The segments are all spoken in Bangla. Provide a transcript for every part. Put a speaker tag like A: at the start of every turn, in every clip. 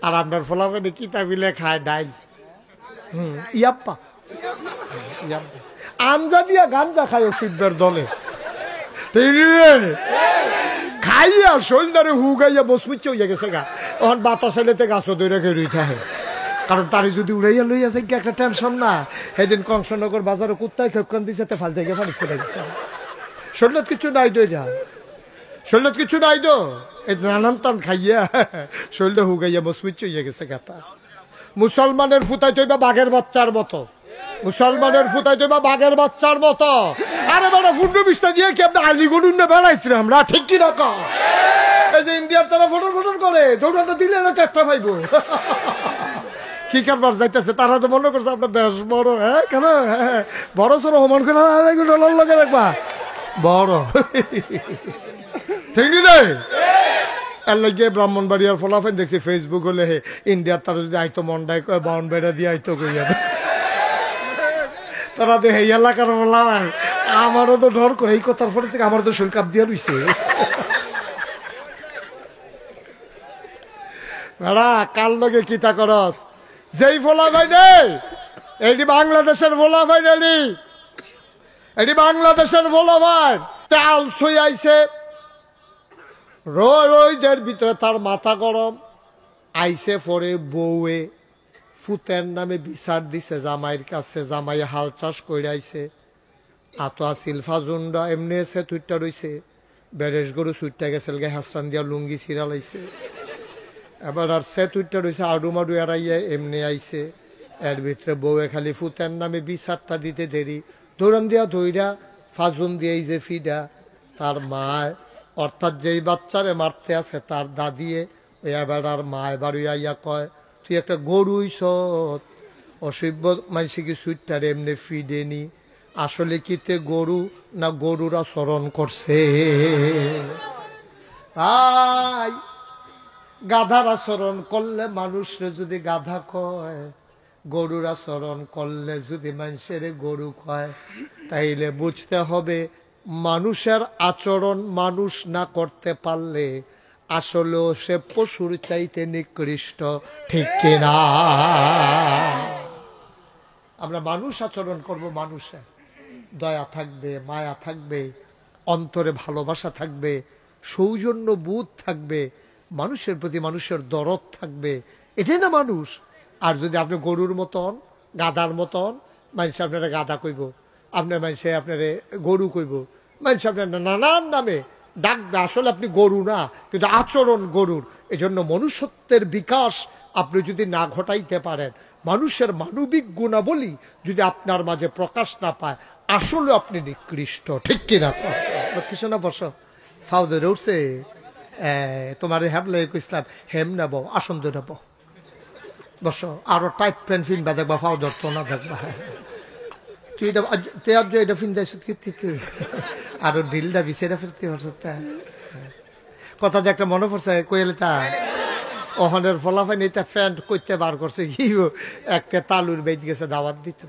A: আর আপনার ফলাফলে কিতা মিলে খায় ডাইল ইয়াপ্পা আঞ্জা দিয়া গাঞ্জা খায় ওষুধের দলে খাইয়া শরীরে হুগাইয়া বসমিচ্ছে হইয়া গেছে গা তখন বাতাস এলেতে গাছও দৈরা খেয়ে থাকে কারণ তারি যদি উড়াইয়া লইয়া যায় কি একটা টেনশন না সেদিন কংসনগর বাজারে কুত্তায় খেপখান দিছে ফাল থেকে পানি ফেলে গেছে শরীর কিছু নাই দইরা শরীর কিছু নাই তো এই নানান টান খাইয়া শরীরে হুগাইয়া বসমিচ্ছে হইয়া গেছে গাতা মুসলমানের ফুটাই তৈবা বাঘের বাচ্চার মতো মুসলমানের ফুটাই তৈবা বাঘের বাচ্চার মতো আরে বেটা ফুন্ডু বিস্তা দিয়ে কি আপনি আলিগড়ুন না বেড়াইছি আমরা ঠিক কি না এই যে ইন্ডিয়ার তারা ফটোর ফটোর করে দৌড়াটা দিলে না চারটা পাইব কি কারবার যাইতেছে তারা তো মনে করছে আপনার দেশ বড় হ্যাঁ কেন হ্যাঁ বড় সড়ো হমান করে ডলার লগে রাখবা বড় ঠিক নেই এর লাগে ব্রাহ্মণবাড়িয়ার ফলাফল দেখছি ফেসবুক হলে ইন্ডিয়ার তারা যদি আইতো মন্ডাই কয় বাউন বেড়া দিয়ে আইতো কই যাবে তারা তো এই এলাকার বললাম আমারও তো ডর করে এই কথার পরে থেকে আমার তো শরীর কাপ দিয়ে রইছে বেড়া কার লগে কিতা করস যেই ফোলা ভাই নেই এটি বাংলাদেশের ভোলা ভাই নেই এটি বাংলাদেশের ভোলা ভাই তেল সই আইছে রোদের ভিতরে তার মাথা গরম আইসে পরে বউয়ে ফুতের নামে বিচার দিছে জামাইয়ের কাছে জামাই হাল চাষ করে আইছে আতো আসিল ফাজুন্ডা এমনি এসে তুইটা রইছে বেরেশ গরু সুইটটা গেছে হাসরান দিয়া লুঙ্গি ছিড়ালাইছে এবার আর সে তুইটা রইছে আডু মাডু এড়াইয়া এমনি আইছে এর ভিতরে বউয়ে খালি ফুতের নামে বিচারটা দিতে দেরি দৌড়ান দিয়া দইরা ফাজুন দিয়ে এই যে ফিডা তার মা অর্থাৎ যেই বাচ্চারে মারতে আছে তার দাদিয়ে ওই এবার আর মা এবার আইয়া কয় তুই একটা গরুইছ অসভ্য মানুষে কি সুইটটার এমনি ফিডেনি আসলে কিতে গরু না গরুরা চরণ করছে আই গাধার আচরণ করলে মানুষরে যদি গাধা কয় গরুর আচরণ করলে যদি মানুষের গরু কয় তাইলে বুঝতে হবে মানুষের আচরণ মানুষ না করতে পারলে আসলেও সে পশুর চাইতে নিকৃষ্ট ঠিক কিনা আমরা মানুষ আচরণ করব মানুষের দয়া থাকবে মায়া থাকবে অন্তরে ভালোবাসা থাকবে সৌজন্য বোধ থাকবে মানুষের প্রতি মানুষের দরদ থাকবে এটাই না মানুষ আর যদি আপনি গরুর মতন গাধার মতন মানুষ আপনারা গাধা কইব আপনার মানুষে আপনার গরু কইব মানুষ আপনার নানান নামে ডাকবে আসলে আপনি গরু না কিন্তু আচরণ গরুর এজন্য মনুষ্যত্বের বিকাশ আপনি যদি না ঘটাইতে পারেন মানুষের মানবিক গুণাবলী যদি আপনার মাঝে প্রকাশ না পায় আসলে আপনি নিকৃষ্ট ঠিক কিনা কিছু না বস ফাউদের উঠছে তোমার হ্যাবলে ইসলাম হেম নেব আসন নেব বস আরো টাইট প্যান্ট ফিনবা দেখবা ফাউদর তো না দেখবা তুই এটা এটা ফিনদাইছ আরো ঢিলটা বিছেরা ফিরতে পারছে কথা যে একটা মনে পড়ছে কইলে তা ওখানের ফলাফল এটা প্যান্ট করতে বার করছে কি একটা তালুর বেদ গেছে দাওয়াত দিত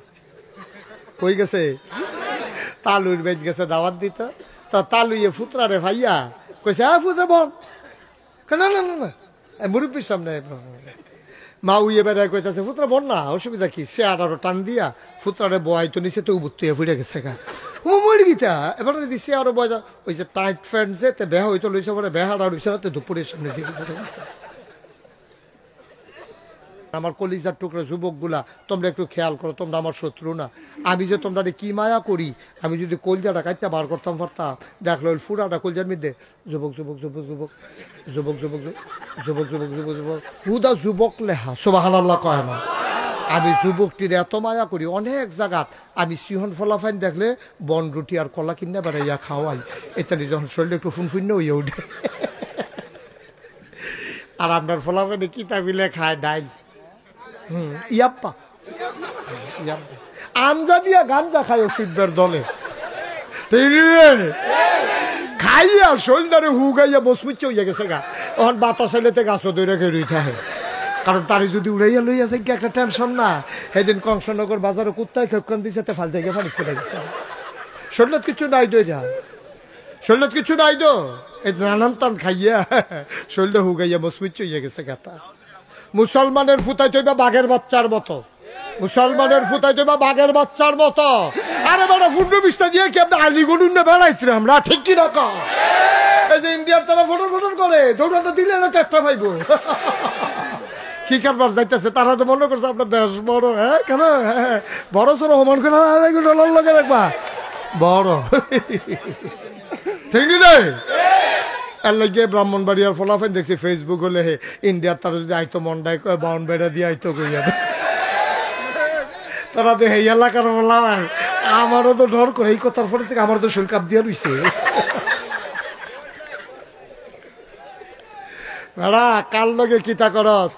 A: কই গেছে তালুর বেদ গেছে দাওয়াত দিত তা তালুয়ে ফুতরা রে ভাইয়া কইছে ফুতরা বল না না না না মুরব্বীর সামনে মা উইয়ে বেড়ায় কইতাছে ফুতরা বল না অসুবিধা কি সে আরো টান দিয়া ফুতরারে বয় তো নিচে তো উবুত্তুয়া ফুটে গেছে গা ও মরি গিতা এবার দিছে আরো বয় ওই যে টাইট ফ্রেন্ড যে বেহা হইতো লইছে পরে বেহাড়া রইছে না তো দুপুরের সামনে দিকে ফুটে গেছে আমার কলিজার টুকরা যুবকগুলা তোমরা একটু খেয়াল করো তোমরা আমার শত্রু না আমি যে তোমরা কি মায়া করি আমি যদি কলজাটা কাটটা বার করতাম পারতাম দেখলো ফুরাটা কলজার মধ্যে যুবক যুবক যুবক যুবক যুবক যুবক যুবক যুবক যুবক যুবক হুদা যুবক লেহা সুবহানাল্লাহ কয় না আমি যুবকটির এত মায়া করি অনেক জায়গাত আমি সিহন ফলাফাইন দেখলে বন রুটি আর কলা কিনে বেড়াইয়া খাওয়াই ইত্যাদি যখন শরীরে একটু ফুনফুন্য হইয়া উঠে আর আপনার ফলাফাইনে কিতা মিলে খায় ডাইল ইয়াপ্পা আঞ্জা দিয়া গাঞ্জা খায় ওষুধের দলে খাইয়া শরীরে হুগাইয়া বসমিচ্ছে হইয়া গেছে গা তখন বাতাস এলেতে গাছও দৈরা খেয়ে থাকে কারণ তারি যদি উড়াইয়া লইয়া যায় কি একটা টেনশন না সেদিন কংসনগর বাজারে কুত্তায় খেপখান দিছে ফাল থেকে পানি ফেলে গেছে শরীর কিছু নাই দইরা শরীর কিছু নাই তো এই নানান টান খাইয়া শরীরে হুগাইয়া বসমিচ্ছে হইয়া গেছে গাতা মুসলমানের ফুতাই তৈবা বাঘের বাচ্চার মতো, মুসলমানের ফুতাই তৈবা বাঘের বাচ্চার মতো। আরে বেটা 15-20টা দিয়ে কি আপনি আলিগড় না বেড়াইছি আমরা, ঠিক কি না? এই যে ইন্ডিয়ার তারা ফটো করে দৌড়াটা দিলে না 4টা পাইব। কি কারবার যাইতেছে, তারা তো মনে করছে আপনার দেশ বড়। হ্যাঁ কেন বড় সড়ো হমান করে লগে রাখবা বড়, ঠিক নেই? এর লাগে ব্রাহ্মণবাড়িয়ার ফলাফল দেখছি ফেসবুক হলে ইন্ডিয়ার তারা যদি আইতো মন্ডাই বাউন্ড বেড়া দিয়ে আইতো কইয়া তারা তো এই এলাকার বললাম। আমারও তো ডর করে এই কথার পরে থেকে আমার তো শরীর কাপ দিয়া রইছে। বেড়া কাল লগে কিতা করস,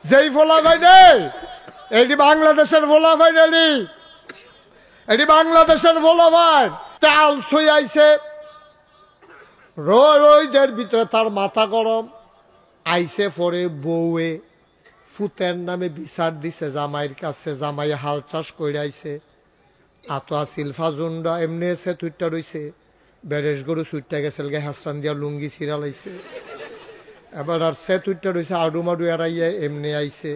A: যেই ফোলা ভাই রে এটি বাংলাদেশের ফোলা ভাই রেডি, এটি বাংলাদেশের ফোলা ভাই তাল সই আইছে রোদের ভিতরে, তার মাথা গরম আইসে পরে বউয়ে ফুতের নামে বিচার দিছে জামাইয়ের কাছে, জামাই হাল চাষ করে আইছে। আতো আসিল ফাজুন্ডা এমনি এসে তুইটা রইছে, বেরেশ গরু চুইটা গেছিল গে হাসরান দিয়া লুঙ্গি ছিড়া লাইছে। এবার আর সে তুইটা রয়েছে আডু মাডু এড়াইয়া এমনি আইছে।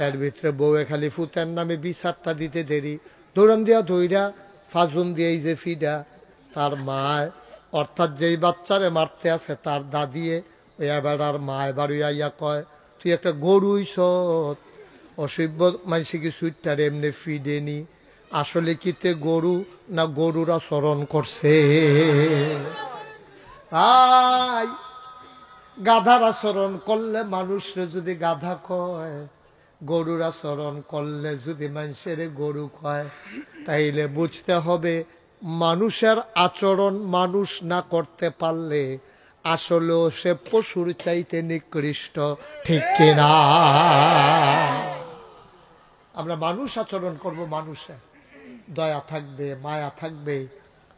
A: এর ভিতরে বউয়ে খালি ফুতের নামে বিচারটা দিতে দেরি, দৌড়ান দিয়া ধইরা ফাজুন দিয়ে যে ফিডা তার মায়, অর্থাৎ যেই বাচ্চারে মারতে আছে তার দাদিয়ে ওই এবার আর মায় বাড়ি আইয়া কয় তুই একটা গরু ইসত অসভ্য মানুষে কি সুইটার এমনি ফিডেনি, আসলে কিতে গরু না গরুরা চরণ করছে। গাধার আচরণ করলে মানুষরে যদি গাধা কয়, গরুর আচরণ করলে যদি মানুষের গরু কয়, তাইলে বুঝতে হবে মানুষের আচরণ মানুষ না করতে পারলে আসলেও সে পশুর চাইতে নিকৃষ্ট, ঠিক কিনা? আমরা মানুষ আচরণ করব, মানুষের দয়া থাকবে, মায়া থাকবে,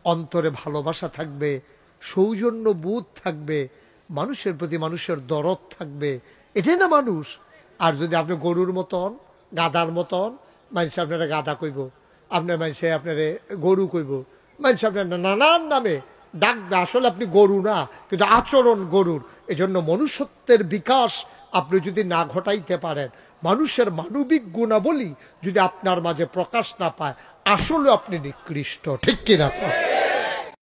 A: অন্তরে ভালোবাসা থাকবে, সৌজন্য বোধ থাকবে, মানুষের প্রতি মানুষের দরদ থাকবে, এটাই না মানুষ। আর যদি আপনি গরুর মতন গাধার মতন, মানুষ আপনারা গাধা কইব, আপনার মানুষে আপনারে গরু কইব, মানুষ আপনার নানান নামে ডাকবে, আসলে আপনি গরু না কিন্তু আচরণ গরুর। এজন্য মনুষ্যত্বের বিকাশ আপনি যদি না ঘটাইতে পারেন, মানুষের মানবিক গুণাবলী যদি আপনার মাঝে প্রকাশ না পায়, আসলে আপনি নিকৃষ্ট, ঠিক কিনা?